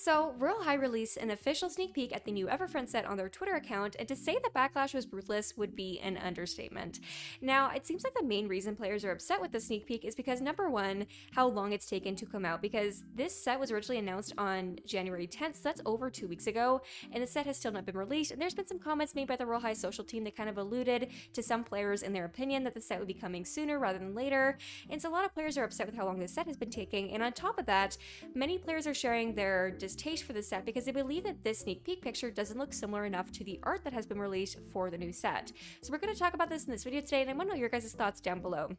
So, Royale High released an official sneak peek at the new Everfront set on their Twitter account, and to say that Backlash was ruthless would be an understatement. Now, it seems like the main reason players are upset with the sneak peek is because, number one, how long it's taken to come out, because this set was originally announced on January 10th, so that's over 2 weeks ago, and the set has still not been released, and there's been some comments made by the Royale High social team that kind of alluded to some players in their opinion that the set would be coming sooner rather than later, and so a lot of players are upset with how long this set has been taking, and on top of that, many players are sharing their distaste for the set because they believe that this sneak peek picture doesn't look similar enough to the art that has been released for the new set. So we're going to talk about this in this video today, and I want to know your guys' thoughts down below.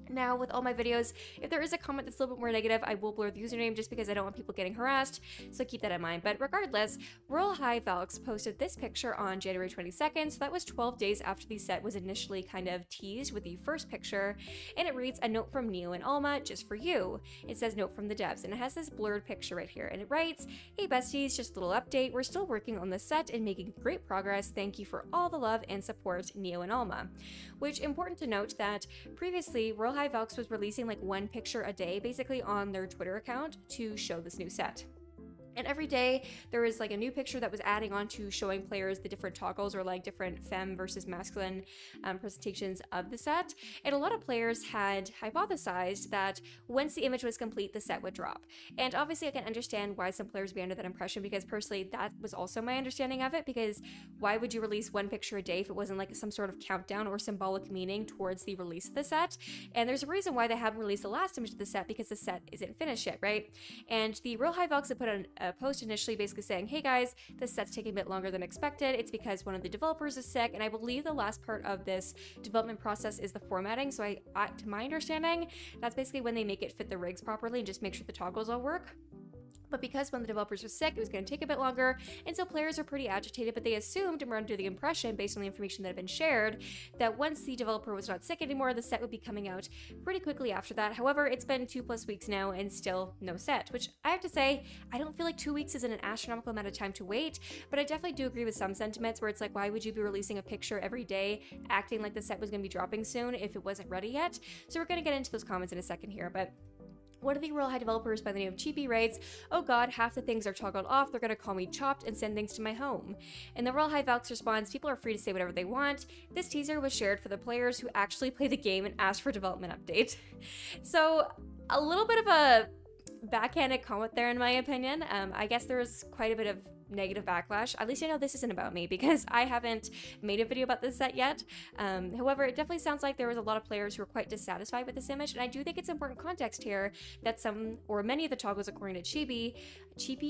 Now, with all my videos, if there is a comment that's a little bit more negative, I will blur the username just because I don't want people getting harassed, so keep that in mind. But regardless, Royale High Valks posted this picture on January 22nd, so that was 12 days after the set was initially kind of teased with the first picture, and it reads, "A note from Neo and Alma, just for you." It says note from the devs, and it has this blurred picture right here, and it writes, "Hey besties, just a little update, we're still working on the set and making great progress. Thank you for all the love and support, Neo and Alma." Which, important to note that previously, Royale High Valks was releasing like one picture a day basically on their Twitter account to show this new set. And every day there was like a new picture that was adding on to showing players the different toggles or like different femme versus masculine presentations of the set. And a lot of players had hypothesized that once the image was complete, the set would drop. And obviously I can understand why some players would be under that impression, because personally that was also my understanding of it, because why would you release one picture a day if it wasn't like some sort of countdown or symbolic meaning towards the release of the set? And there's a reason why they haven't released the last image of the set, because the set isn't finished yet, right? And the Royale High Valks had put on a post initially basically saying, "Hey guys, this set's taking a bit longer than expected. It's because one of the developers is sick," and I believe the last part of this development process is the formatting. So to my understanding, that's basically when they make it fit the rigs properly and just make sure the toggles all work. But because when the developers were sick, it was going to take a bit longer, and so players are pretty agitated, but they assumed and were under the impression, based on the information that had been shared, that once the developer was not sick anymore, the set would be coming out pretty quickly after that. However, it's been 2+ weeks now and still no set, which I have to say, I don't feel like 2 weeks is an astronomical amount of time to wait, but I definitely do agree with some sentiments where it's like, why would you be releasing a picture every day acting like the set was going to be dropping soon if it wasn't ready yet? So we're going to get into those comments in a second here, but one of the Royale High developers by the name of Cheapy writes, "Oh god, half the things are toggled off, they're gonna call me chopped and send things to my home." And the Royale High Valks responds, "People are free to say whatever they want. This teaser was shared for the players who actually play the game and asked for development update." So a little bit of a backhanded comment there in my opinion. I guess there was quite a bit of negative backlash. At least I know this isn't about me because I haven't made a video about this set yet. However, it definitely sounds like there was a lot of players who were quite dissatisfied with this image, and I do think it's important context here that some or many of the toggles, according to Cheapy,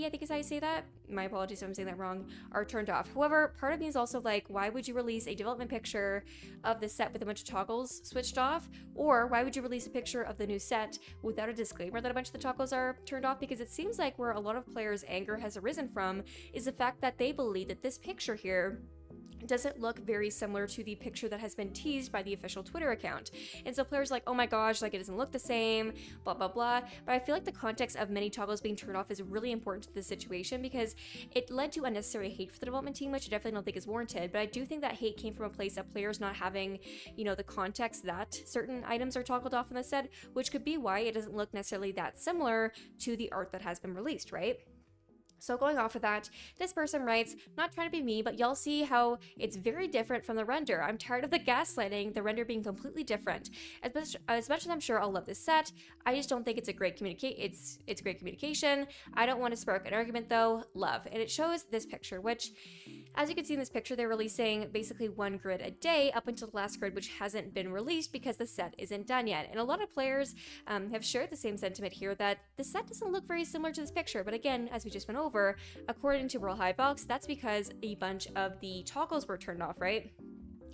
I think is how you say that, my apologies if I'm saying that wrong, are turned off. However, part of me is also like, why would you release a development picture of the set with a bunch of toggles switched off? Or why would you release a picture of the new set without a disclaimer that a bunch of the toggles are turned off? Because it seems like where a lot of players' anger has arisen from is the fact that they believe that this picture here doesn't look very similar to the picture that has been teased by the official Twitter account. And so players are like, oh my gosh, like it doesn't look the same, blah, blah, blah. But I feel like the context of many toggles being turned off is really important to this situation because it led to unnecessary hate for the development team, which I definitely don't think is warranted. But I do think that hate came from a place of players not having, the context that certain items are toggled off in the set, which could be why it doesn't look necessarily that similar to the art that has been released, right? So going off of that, this person writes, "Not trying to be me, but y'all see how it's very different from the render. I'm tired of the gaslighting, the render being completely different. As much as I'm sure I'll love this set, I just don't think it's a great it's great communication. I don't want to spark an argument though. Love." And it shows this picture, which, as you can see in this picture, they're releasing basically one grid a day up until the last grid, which hasn't been released because the set isn't done yet. And a lot of players have shared the same sentiment here that the set doesn't look very similar to this picture. But again, as we just went over, according to Royale High Valks, that's because a bunch of the toggles were turned off, right?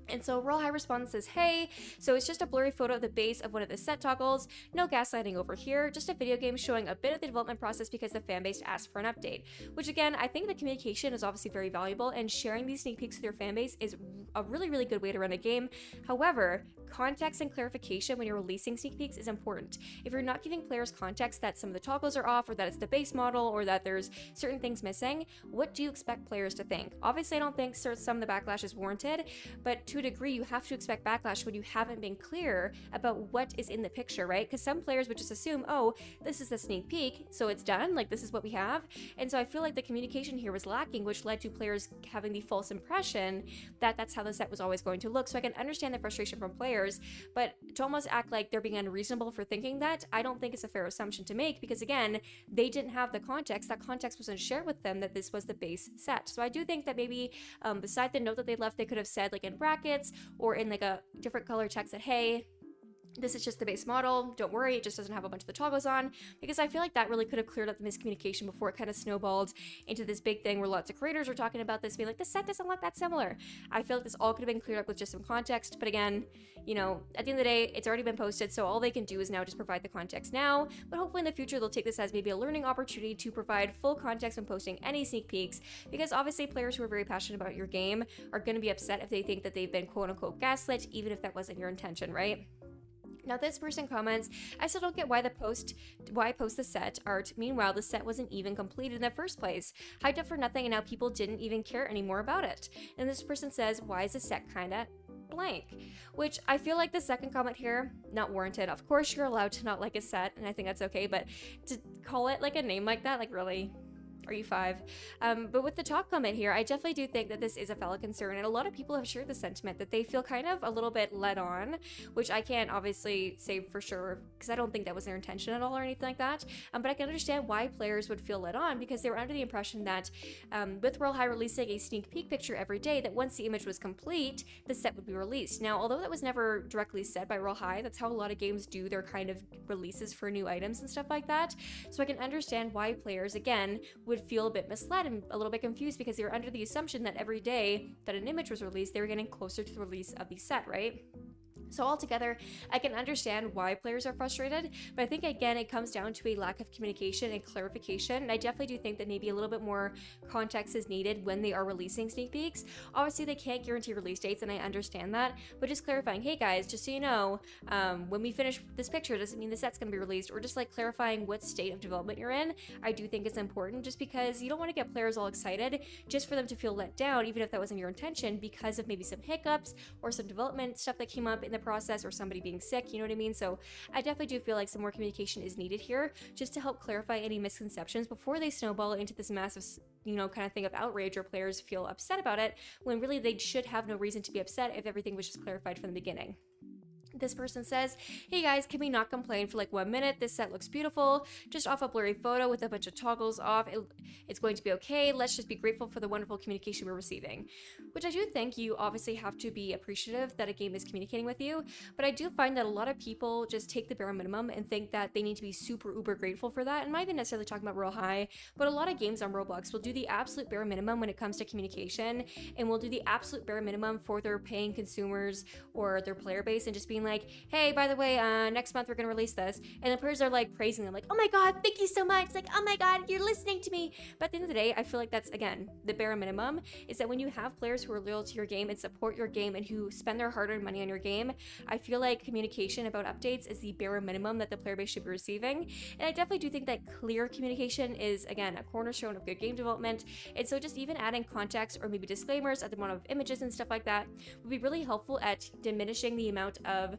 And so Royale High responds and says, "Hey, so it's just a blurry photo of the base of one of the set toggles. No gaslighting over here, just a video game showing a bit of the development process because the fanbase asked for an update." Which again, I think the communication is obviously very valuable, and sharing these sneak peeks with your fanbase is a really, really good way to run a game. However, context and clarification when you're releasing sneak peeks is important. If you're not giving players context that some of the toggles are off, or that it's the base model, or that there's certain things missing, what do you expect players to think? Obviously, I don't think some of the backlash is warranted, but to a degree, you have to expect backlash when you haven't been clear about what is in the picture, right? Because some players would just assume, oh, this is the sneak peek, so it's done, like this is what we have. And so I feel like the communication here was lacking, which led to players having the false impression that that's how the set was always going to look. So I can understand the frustration from players, but to almost act like they're being unreasonable for thinking that, I don't think it's a fair assumption to make, because again, they didn't have the context. That context wasn't shared with them that this was the base set. So I do think that maybe beside the note that they left, they could have said like in brackets or in like a different color text that, hey, this is just the base model, don't worry, it just doesn't have a bunch of the toggles on, because I feel like that really could have cleared up the miscommunication before it kind of snowballed into this big thing where lots of creators were talking about this, being like, the set doesn't look that similar. I feel like this all could have been cleared up with just some context, but again, you know, at the end of the day, it's already been posted, so all they can do is now just provide the context now, but hopefully in the future they'll take this as maybe a learning opportunity to provide full context when posting any sneak peeks, because obviously players who are very passionate about your game are going to be upset if they think that they've been quote-unquote gaslit, even if that wasn't your intention, right? Now this person comments, I still don't get why I post the set art. Meanwhile, the set wasn't even completed in the first place. Hyped up for nothing, and now people didn't even care anymore about it. And this person says, why is the set kinda blank? Which I feel like the second comment here, not warranted. Of course you're allowed to not like a set, and I think that's okay, but to call it like a name like that, like really? Are you five? But with the top comment here, I definitely do think that this is a valid concern, and a lot of people have shared the sentiment that they feel kind of a little bit led on, which I can't obviously say for sure because I don't think that was their intention at all or anything like that. But I can understand why players would feel led on, because they were under the impression that with Royale releasing a sneak peek picture every day, that once the image was complete, the set would be released. Now, although that was never directly said by Royale, that's how a lot of games do their kind of releases for new items and stuff like that. So I can understand why players, again, would feel a bit misled and a little bit confused, because they were under the assumption that every day that an image was released, they were getting closer to the release of the set, right? So altogether, I can understand why players are frustrated, but I think again, it comes down to a lack of communication and clarification. And I definitely do think that maybe a little bit more context is needed when they are releasing sneak peeks. Obviously, they can't guarantee release dates, and I understand that, but just clarifying, hey guys, just so you know, when we finish this picture, doesn't mean the set's gonna be released, or just like clarifying what state of development you're in. I do think it's important, just because you don't want to get players all excited just for them to feel let down, even if that wasn't your intention, because of maybe some hiccups or some development stuff that came up in the process, or somebody being sick, you know what I mean? So I definitely do feel like some more communication is needed here, just to help clarify any misconceptions before they snowball into this massive, you know, kind of thing of outrage, or players feel upset about it, when really they should have no reason to be upset if everything was just clarified from the beginning. This person says, hey guys, can we not complain for like 1 minute? This set looks beautiful. Just off a blurry photo with a bunch of toggles off. It's going to be okay. Let's just be grateful for the wonderful communication we're receiving. Which I do think you obviously have to be appreciative that a game is communicating with you, but I do find that a lot of people just take the bare minimum and think that they need to be super uber grateful for that. And I'm not even necessarily talking about Royale, but a lot of games on Roblox will do the absolute bare minimum when it comes to communication, and will do the absolute bare minimum for their paying consumers or their player base, and just being like, hey, by the way, next month we're gonna release this, and the players are like praising them, like, oh my god, thank you so much, it's like, oh my god, you're listening to me. But at the end of the day, I feel like that's, again, the bare minimum, is that when you have players who are loyal to your game and support your game and who spend their hard-earned money on your game, I feel like communication about updates is the bare minimum that the player base should be receiving. And I definitely do think that clear communication is, again, a cornerstone of good game development. And so just even adding context or maybe disclaimers at the bottom of images and stuff like that would be really helpful at diminishing the amount of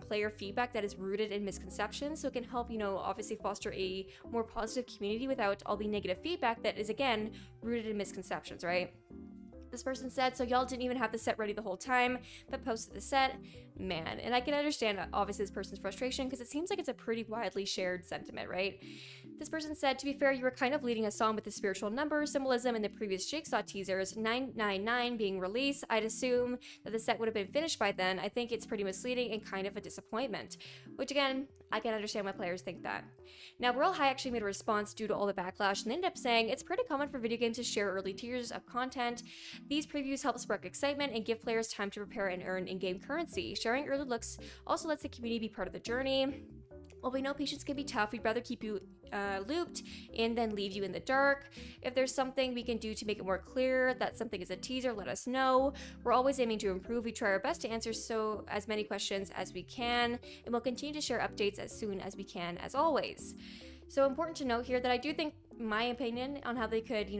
player feedback that is rooted in misconceptions, so it can help, you know, obviously foster a more positive community without all the negative feedback that is, again, rooted in misconceptions, right? This person said, so y'all didn't even have the set ready the whole time, but posted the set. Man, and I can understand obviously this person's frustration, because it seems like it's a pretty widely shared sentiment, right? This person said, to be fair, you were kind of leading us on with the spiritual number symbolism in the previous Jigsaw teasers, 999 being released. I'd assume that the set would have been finished by then. I think it's pretty misleading and kind of a disappointment, which again, I can understand why players think that. Now, Royale actually made a response due to all the backlash and ended up saying, it's pretty common for video games to share early tiers of content. These previews help spark excitement and give players time to prepare and earn in-game currency. Sharing early looks also lets the community be part of the journey. While we know patience can be tough, we'd rather keep you looped and then leave you in the dark. If there's something we can do to make it more clear that something is a teaser, let us know. We're always aiming to improve. We try our best to answer as many questions as we can, and we'll continue to share updates as soon as we can, as always. So important to note here that I do think my opinion on how they could,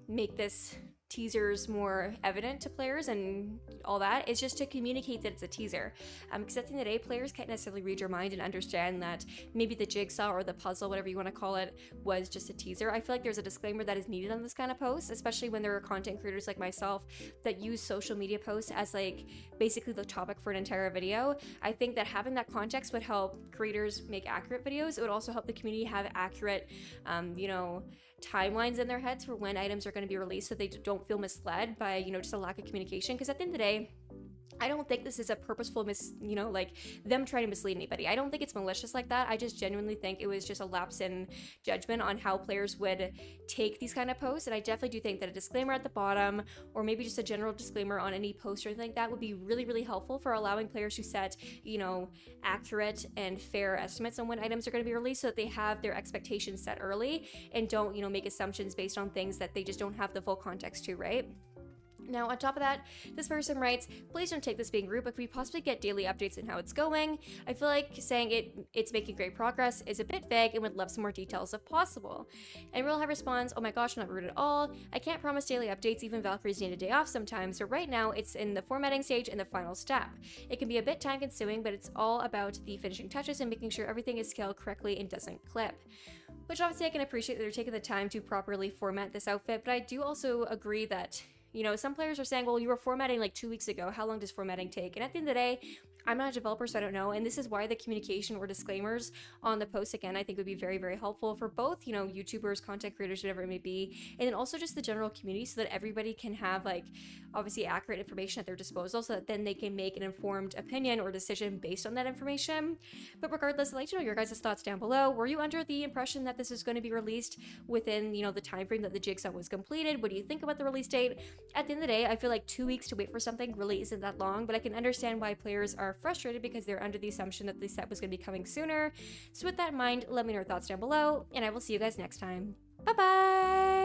make this teasers more evident to players and all that is just to communicate that it's a teaser, because at the end of the day, players can't necessarily read your mind and understand that maybe the jigsaw or the puzzle, whatever you want to call it, was just a teaser. I feel like there's a disclaimer that is needed on this kind of post, especially when there are content creators like myself that use social media posts as like basically the topic for an entire video. I think that having that context would help creators make accurate videos. It would also help the community have accurate timelines in their heads for when items are going to be released, so they don't feel misled by just a lack of communication. Because at the end of the day, I don't think this is a purposeful like them trying to mislead anybody. I don't think it's malicious like that. I just genuinely think it was just a lapse in judgment on how players would take these kind of posts. And I definitely do think that a disclaimer at the bottom, or maybe just a general disclaimer on any post or anything like that, would be really, really helpful for allowing players to set, accurate and fair estimates on when items are going to be released, so that they have their expectations set early and don't, make assumptions based on things that they just don't have the full context to, right? Now, on top of that, this person writes, please don't take this being rude, but could we possibly get daily updates on how it's going? I feel like saying it's making great progress is a bit vague and would love some more details if possible. And Real High responds, oh my gosh, not rude at all. I can't promise daily updates, even Valkyries need a day off sometimes, so right now it's in the formatting stage and the final step. It can be a bit time consuming, but it's all about the finishing touches and making sure everything is scaled correctly and doesn't clip. Which obviously I can appreciate that they're taking the time to properly format this outfit, but I do also agree that some players are saying, well, you were formatting like 2 weeks ago. How long does formatting take? And at the end of the day, I'm not a developer, so I don't know. And this is why the communication or disclaimers on the post, again, I think would be very, very helpful for both, YouTubers, content creators, whatever it may be. And then also just the general community, so that everybody can have obviously accurate information at their disposal, so that then they can make an informed opinion or decision based on that information. But regardless, I'd like to know your guys' thoughts down below. Were you under the impression that this is going to be released within, the time frame that the jigsaw was completed? What do you think about the release date? At the end of the day, I feel like 2 weeks to wait for something really isn't that long, but I can understand why players are frustrated because they're under the assumption that the set was going to be coming sooner. So with that in mind, let me know your thoughts down below, and I will see you guys next time. Bye bye!